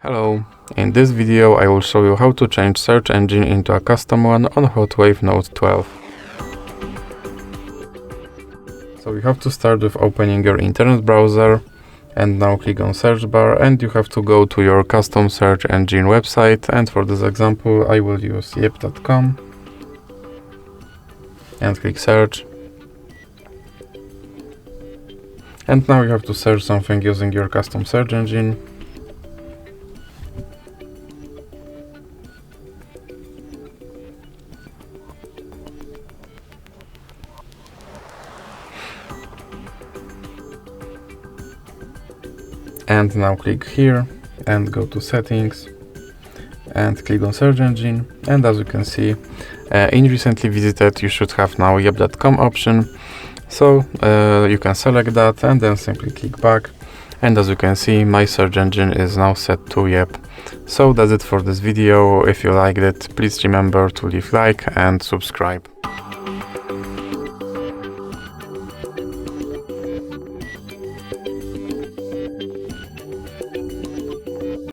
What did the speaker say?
Hello, in this video I will show you how to change search engine into a custom one on HOTWAV Note 12. So you have to start with opening your internet browser and now click on search bar and you have to go to your custom search engine website, and for this example I will use yep.com and click search. And now you have to search something using your custom search engine. And now click here and go to settings and click on search engine, and as you can see in recently visited you should have now yep.com option. So you can select that and then simply click back, and as you can see my search engine is now set to Yep. So that's it for this video. If you liked it, please remember to leave like and subscribe.